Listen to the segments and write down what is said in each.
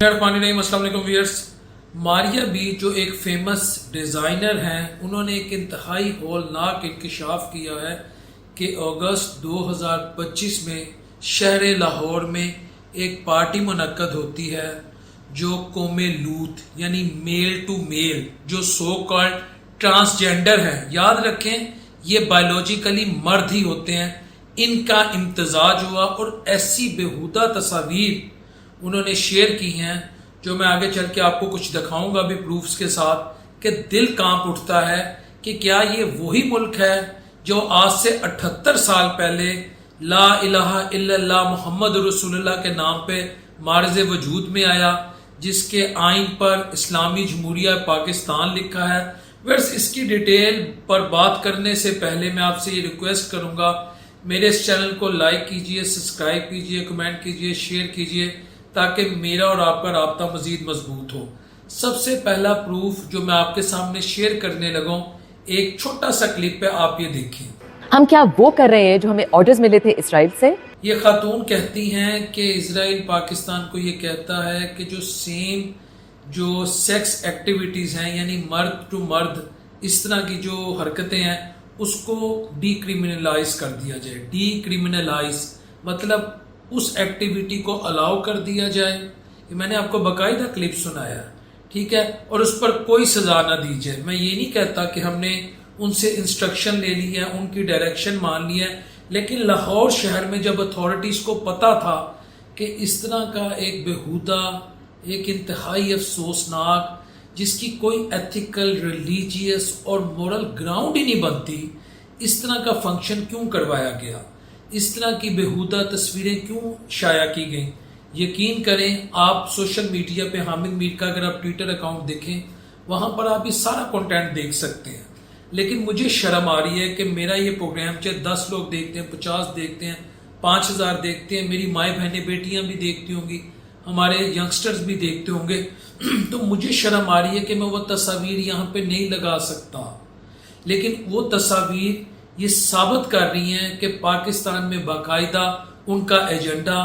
السلام علیکم wears. Maria be جو ایک فیمس ڈیزائنر ہیں، انہوں نے ایک انتہائی ہولناک انکشاف کیا ہے کہ اگست 2025 میں شہر لاہور میں ایک پارٹی منعقد ہوتی ہے جو قوم لوط یعنی میل ٹو میل جو سو کالڈ ٹرانسجینڈر ہیں. یاد رکھیں یہ بایولوجیکلی مرد ہی ہوتے ہیں. ان کا امتزاج ہوا اور ایسی بیہودہ تصاویر انہوں نے شیئر کی ہیں جو میں آگے چل کے آپ کو کچھ دکھاؤں گا بھی پروفز کے ساتھ کہ دل کانپ اٹھتا ہے کہ کیا یہ وہی ملک ہے جو آج سے 78 سال پہلے لا الہ الا اللہ محمد رسول اللہ کے نام پہ معرض وجود میں آیا، جس کے آئین پر اسلامی جمہوریہ پاکستان لکھا ہے. ویسے اس کی ڈیٹیل پر بات کرنے سے پہلے میں آپ سے یہ ریکویسٹ کروں گا میرے اس چینل کو لائک کیجئے، سبسکرائب کیجئے، کمنٹ کیجئے، شیئر کیجئے تاکہ میرا اور آپ کا رابطہ مزید مضبوط ہو. سب سے پہلا پروف جو میں آپ کے سامنے شیئر کرنے لگوں، ایک چھوٹا سا کلپ ہے، آپ یہ دیکھیں. ہم کیا وہ کر رہے ہیں جو ہمیں آرڈرز ملے تھے اسرائیل سے؟ یہ خاتون کہتی ہیں کہ اسرائیل پاکستان کو یہ کہتا ہے کہ جو سیم جو سیکس ایکٹیویٹیز ہیں یعنی مرد ٹو مرد اس طرح کی جو حرکتیں ہیں اس کو ڈی کریمنلائز کر دیا جائے. ڈی کریمنلائز مطلب اس ایکٹیویٹی کو الاؤ کر دیا جائے. میں نے آپ کو باقاعدہ کلپ سنایا، ٹھیک ہے، اور اس پر کوئی سزا نہ دی جائے. میں یہ نہیں کہتا کہ ہم نے ان سے انسٹرکشن لے لی ہے، ان کی ڈائریکشن مان لی ہے، لیکن لاہور شہر میں جب اتھارٹیز کو پتا تھا کہ اس طرح کا ایک بیہودہ، ایک انتہائی افسوسناک جس کی کوئی ایتھیکل، ریلیجیس اور مورل گراؤنڈ ہی نہیں بنتی، اس طرح کا فنکشن کیوں کروایا گیا، اس طرح کی بیہودہ تصویریں کیوں شائع کی گئیں. یقین کریں آپ سوشل میڈیا پہ حامد میر کا اگر آپ ٹویٹر اکاؤنٹ دیکھیں وہاں پر آپ یہ سارا کنٹینٹ دیکھ سکتے ہیں. لیکن مجھے شرم آ رہی ہے کہ میرا یہ پروگرام چاہے 10 لوگ دیکھتے ہیں، 50 دیکھتے ہیں، 5000 دیکھتے ہیں، میری مائیں بہنیں بیٹیاں بھی دیکھتی ہوں گی، ہمارے ینگسٹرز بھی دیکھتے ہوں گے، تو مجھے شرم آ رہی ہے کہ میں وہ تصاویر یہاں پہ نہیں لگا سکتا. لیکن وہ تصاویر یہ ثابت کر رہی ہیں کہ پاکستان میں باقاعدہ ان کا ایجنڈا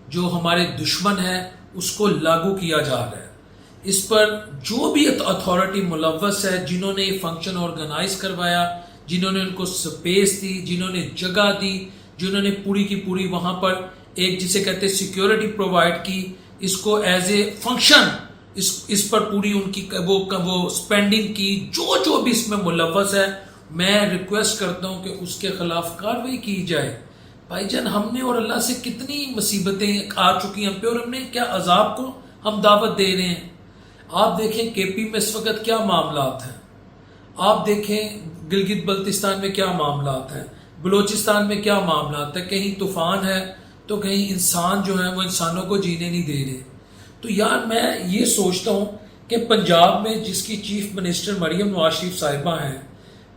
جو ہمارے دشمن ہے اس کو لاگو کیا جا رہا ہے. اس پر جو بھی اتھارٹی ملوث ہے، جنہوں نے یہ فنکشن آرگنائز کروایا، جنہوں نے ان کو سپیس دی، جنہوں نے جگہ دی، جنہوں نے پوری کی پوری وہاں پر ایک جسے کہتے ہیں سیکیورٹی پرووائڈ کی، اس کو ایز اے فنکشن اس پر پوری ان کی وہ سپینڈنگ کی، جو بھی اس میں ملوث ہے، میں ریکویسٹ کرتا ہوں کہ اس کے خلاف کارروائی کی جائے. بھائی جان ہم نے اور اللہ سے کتنی مصیبتیں آ چکی ہم پہ، اور ہم نے کیا عذاب کو ہم دعوت دے رہے ہیں. آپ دیکھیں کے پی میں اس وقت کیا معاملات ہیں، آپ دیکھیں گلگت بلتستان میں کیا معاملات ہیں، بلوچستان میں کیا معاملات ہیں، کہیں طوفان ہے تو کہیں انسان جو ہیں وہ انسانوں کو جینے نہیں دے رہے. تو یار میں یہ سوچتا ہوں کہ پنجاب میں جس کی چیف منسٹر مریم نواز شریف صاحبہ ہیں،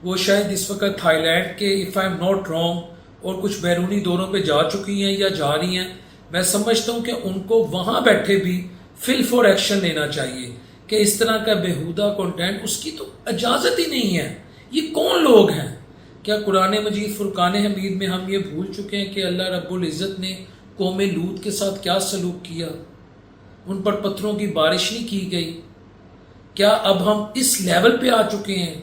وہ شاید اس وقت تھائی لینڈ کے if I am not wrong اور کچھ بیرونی دوروں پہ جا چکی ہیں یا جا رہی ہیں. میں سمجھتا ہوں کہ ان کو وہاں بیٹھے بھی فل فور ایکشن لینا چاہیے کہ اس طرح کا بیہودہ کنٹینٹ اس کی تو اجازت ہی نہیں ہے. یہ کون لوگ ہیں؟ کیا قرآن مجید فرقان حمید میں ہم یہ بھول چکے ہیں کہ اللہ رب العزت نے قوم لوط کے ساتھ کیا سلوک کیا؟ ان پر پتھروں کی بارش نہیں کی گئی. کیا اب ہم اس لیول پہ آ چکے ہیں؟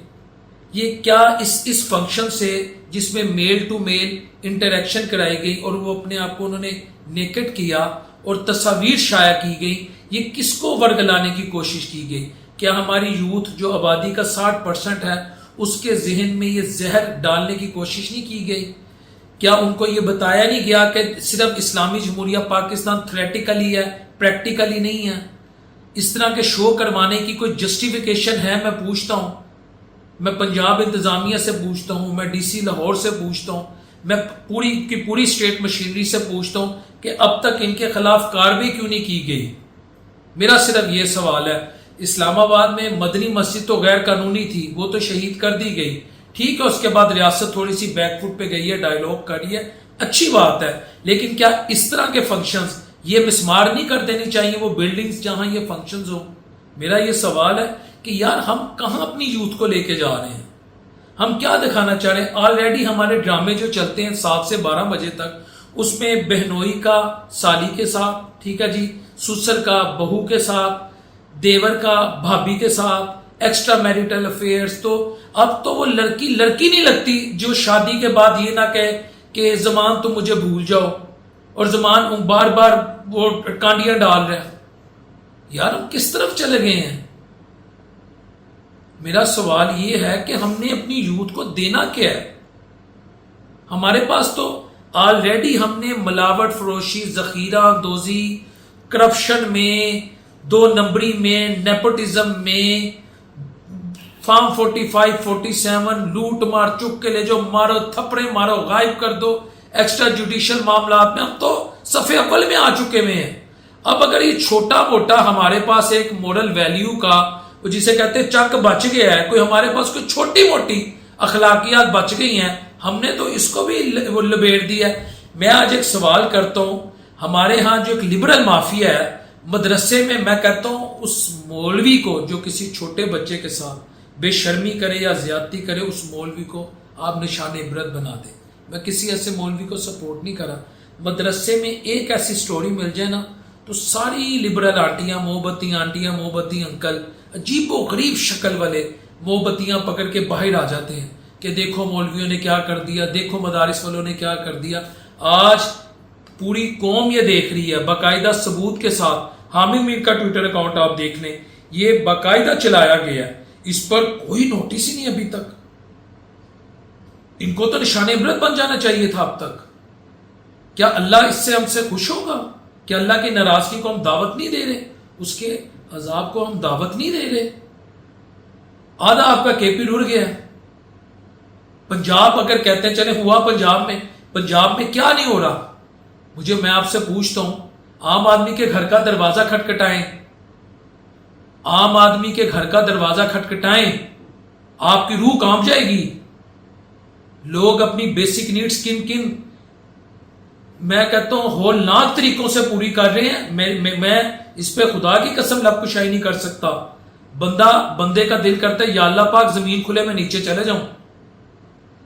یہ کیا اس فنکشن سے جس میں میل ٹو میل انٹریکشن کرائی گئی اور وہ اپنے آپ کو انہوں نے نیکڈ کیا اور تصاویر شائع کی گئی، یہ کس کو ورگلانے کی کوشش کی گئی؟ کیا ہماری یوتھ جو آبادی کا 60% ہے اس کے ذہن میں یہ زہر ڈالنے کی کوشش نہیں کی گئی؟ کیا ان کو یہ بتایا نہیں گیا کہ صرف اسلامی جمہوریہ پاکستان تھریٹیکلی ہے، پریکٹیکلی نہیں ہے؟ اس طرح کے شو کروانے کی کوئی جسٹیفیکیشن ہے؟ میں پوچھتا ہوں، میں پنجاب انتظامیہ سے پوچھتا ہوں، میں ڈی سی لاہور سے پوچھتا ہوں، میں پوری کی پوری اسٹیٹ مشینری سے پوچھتا ہوں کہ اب تک ان کے خلاف کارروائی کیوں نہیں کی گئی؟ میرا صرف یہ سوال ہے. اسلام آباد میں مدنی مسجد تو غیر قانونی تھی، وہ تو شہید کر دی گئی، ٹھیک ہے، اس کے بعد ریاست تھوڑی سی بیک فٹ پہ گئی ہے، ڈائیلاگ کری ہے، اچھی بات ہے، لیکن کیا اس طرح کے فنکشنز یہ مسمار نہیں کر دینی چاہیے وہ بلڈنگز جہاں یہ فنکشنز ہوں؟ میرا یہ سوال ہے کہ یار ہم کہاں اپنی یوتھ کو لے کے جا رہے ہیں؟ ہم کیا دکھانا چاہ رہے ہیں؟ آلریڈی ہمارے ڈرامے جو چلتے ہیں 7 سے 12 بجے تک اس میں بہنوئی کا سالی کے ساتھ، ٹھیک ہے جی، سسر کا بہو کے ساتھ، دیور کا بھابھی کے ساتھ، ایکسٹرا میریٹل افیئرز. تو اب تو وہ لڑکی نہیں لگتی جو شادی کے بعد یہ نہ کہے کہ زمان تم مجھے بھول جاؤ، اور زمان بار بار وہ کانڈیاں ڈال رہا ہے. یار ہم کس طرف چلے گئے ہیں؟ میرا سوال یہ ہے کہ ہم نے اپنی یوتھ کو دینا کیا ہے؟ ہمارے پاس تو آلریڈی ہم نے ملاوٹ فروشی، ذخیرہ اندوزی، کرپشن میں، 2 نمبری میں، نیپوٹزم میں، فارم 45 47 لوٹ مار چک کے لے جو، مارو تھپڑے مارو غائب کر دو، ایکسٹرا جوڈیشل معاملات میں ہم تو صفحے اول میں آ چکے ہوئے ہیں. اب اگر یہ چھوٹا موٹا ہمارے پاس ایک مورل ویلیو کا، جسے کہتے ہیں چک بچ گیا ہے، کوئی ہمارے پاس کوئی چھوٹی موٹی اخلاقیات بچ گئی ہیں، ہم نے تو اس کو بھی لبیٹ دیا ہے. میں آج ایک سوال کرتا ہوں، ہمارے ہاں جو ایک لبرل مافیا ہے مدرسے میں، میں کہتا ہوں اس مولوی کو جو کسی چھوٹے بچے کے ساتھ بے شرمی کرے یا زیادتی کرے، اس مولوی کو آپ نشان عبرت بنا دیں. میں کسی ایسے مولوی کو سپورٹ نہیں کرا. مدرسے میں ایک ایسی سٹوری مل جائے نا تو ساری لبرل آنٹیاں، محبتی انکل، عجیب و غریب شکل والے محبتیاں پکڑ کے باہر آ جاتے ہیں کہ دیکھو مولویوں نے کیا کر دیا، دیکھو مدارس والوں نے کیا کر دیا. آج پوری قوم یہ دیکھ رہی ہے باقاعدہ ثبوت کے ساتھ. حامد میر کا ٹویٹر اکاؤنٹ آپ دیکھ لیں، یہ باقاعدہ چلایا گیا ہے، اس پر کوئی نوٹس ہی نہیں ابھی تک. ان کو تو نشان عبرت بن جانا چاہیے تھا اب تک. کیا اللہ اس سے ہم سے خوش ہوگا؟ کیا اللہ کی ناراضگی کو ہم دعوت نہیں دے رہے؟ اس کے عذاب کو ہم دعوت نہیں دے رہے؟ آدھا آپ کا کیپی رڑ گیا ہے. پنجاب اگر کہتے ہیں چلے ہوا پنجاب میں کیا نہیں ہو رہا؟ میں آپ سے پوچھتا ہوں، عام آدمی کے گھر کا دروازہ کھٹکھٹائیں، عام آدمی کے گھر کا دروازہ کھٹکھٹائیں، آپ کی روح کانپ جائے گی. لوگ اپنی بیسک نیڈز کن میں کہتا ہوں ہولناک طریقوں سے پوری کر رہے ہیں. میں اس پہ خدا کی قسم لب کشائی نہیں کر سکتا. بندے کا دل کرتا ہے یا اللہ پاک زمین کھلے میں نیچے چلے جاؤں.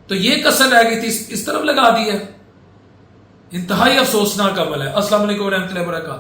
تو یہ کسر رہ گئی تھی، اس طرف لگا دی ہے. انتہائی افسوسناک عمل ہے. السلام علیکم ورحمۃ اللہ وبرکاتہ.